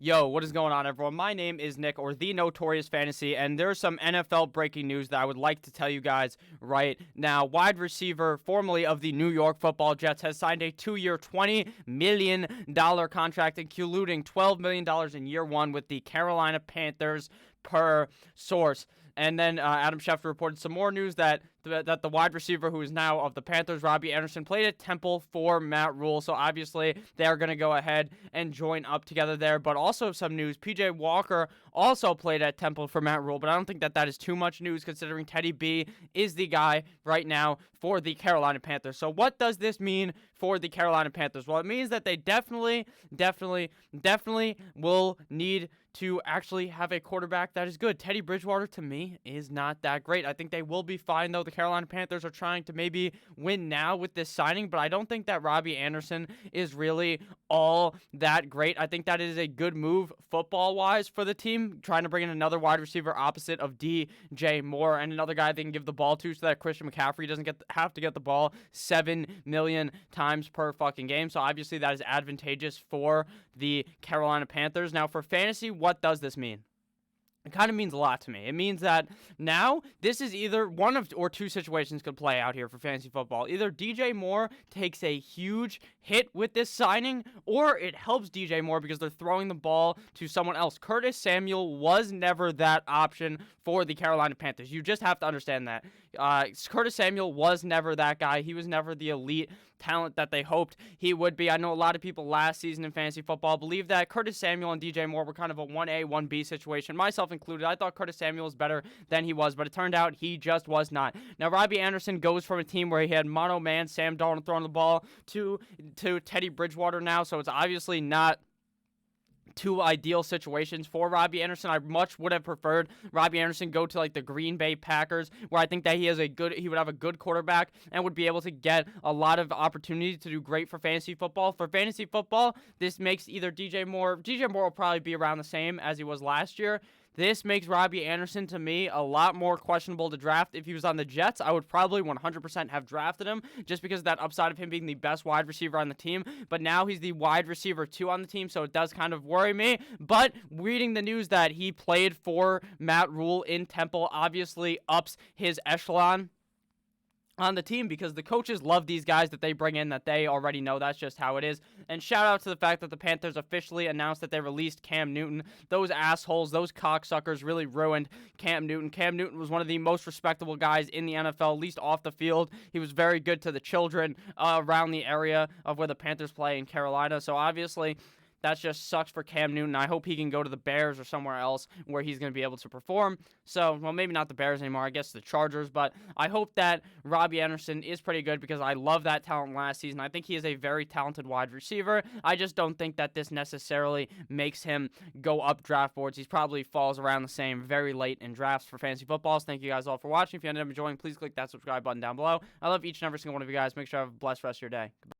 Yo, what is going on, everyone? My name is Nick, or The Notorious Fantasy, and there's some NFL breaking news that I would like to tell you guys right now. Wide receiver, formerly of the New York Football Jets, has signed a 2-year, $20 million contract, including $12 million in year one with the Carolina Panthers, per source. And then Adam Schefter reported some more news that the wide receiver who is now of the Panthers, Robby Anderson, played at Temple for Matt Rule. So obviously they are going to go ahead and join up together there. But also some news, PJ Walker also played at Temple for Matt Rule. But I don't think that is too much news considering Teddy B is the guy right now for the Carolina Panthers. So what does this mean for the Carolina Panthers? Well, it means that they definitely will need to actually have a quarterback that is good. Teddy Bridgewater, to me, is not that great. I think they will be fine, though. The Carolina Panthers are trying to maybe win now with this signing, but I don't think that Robby Anderson is really all that great. I think that is a good move football-wise for the team, trying to bring in another wide receiver opposite of DJ Moore and another guy they can give the ball to so that Christian McCaffrey doesn't have to get the ball 7 million times per fucking game. So obviously that is advantageous for the Carolina Panthers. Now for fantasy, what does this mean? It kind of means a lot to me. It means that now this is either one of or two situations could play out here for fantasy football. Either DJ Moore takes a huge hit with this signing, or it helps DJ Moore because they're throwing the ball to someone else. Curtis Samuel was never that option for the Carolina Panthers. You just have to understand that. Curtis Samuel was never that guy. He was never the elite talent that they hoped he would be. I know a lot of people last season in fantasy football believe that Curtis Samuel and DJ Moore were kind of a 1A, 1B situation, myself included. I thought Curtis Samuel was better than he was, but it turned out he just was not. Now, Robby Anderson goes from a team where he had mono man Sam Darnold throwing the ball to Teddy Bridgewater now, so it's obviously not two ideal situations for Robby Anderson. I much would have preferred Robby Anderson go to like the Green Bay Packers, where I think that he would have a good quarterback and would be able to get a lot of opportunity to do great for fantasy football. For fantasy football, this makes either DJ Moore will probably be around the same as he was last year. This makes Robby Anderson, to me, a lot more questionable to draft. If he was on the Jets, I would probably 100% have drafted him just because of that upside of him being the best wide receiver on the team. But now he's the wide receiver 2 on the team, so it does kind of worry me. But reading the news that he played for Matt Rule in Temple obviously ups his echelon on the team because the coaches love these guys that they bring in that they already know. That's just how it is. And shout out to the fact that the Panthers officially announced that they released Cam Newton. Those assholes, those cocksuckers really ruined Cam Newton. Cam Newton was one of the most respectable guys in the NFL, at least off the field. He was very good to the children around the area of where the Panthers play in Carolina. So obviously that just sucks for Cam Newton. I hope he can go to the Bears or somewhere else where he's going to be able to perform. So, well, maybe not the Bears anymore. I guess the Chargers. But I hope that Robby Anderson is pretty good because I love that talent last season. I think he is a very talented wide receiver. I just don't think that this necessarily makes him go up draft boards. He probably falls around the same very late in drafts for fantasy footballs. Thank you guys all for watching. If you ended up enjoying, please click that subscribe button down below. I love each and every single one of you guys. Make sure you have a blessed rest of your day. Goodbye.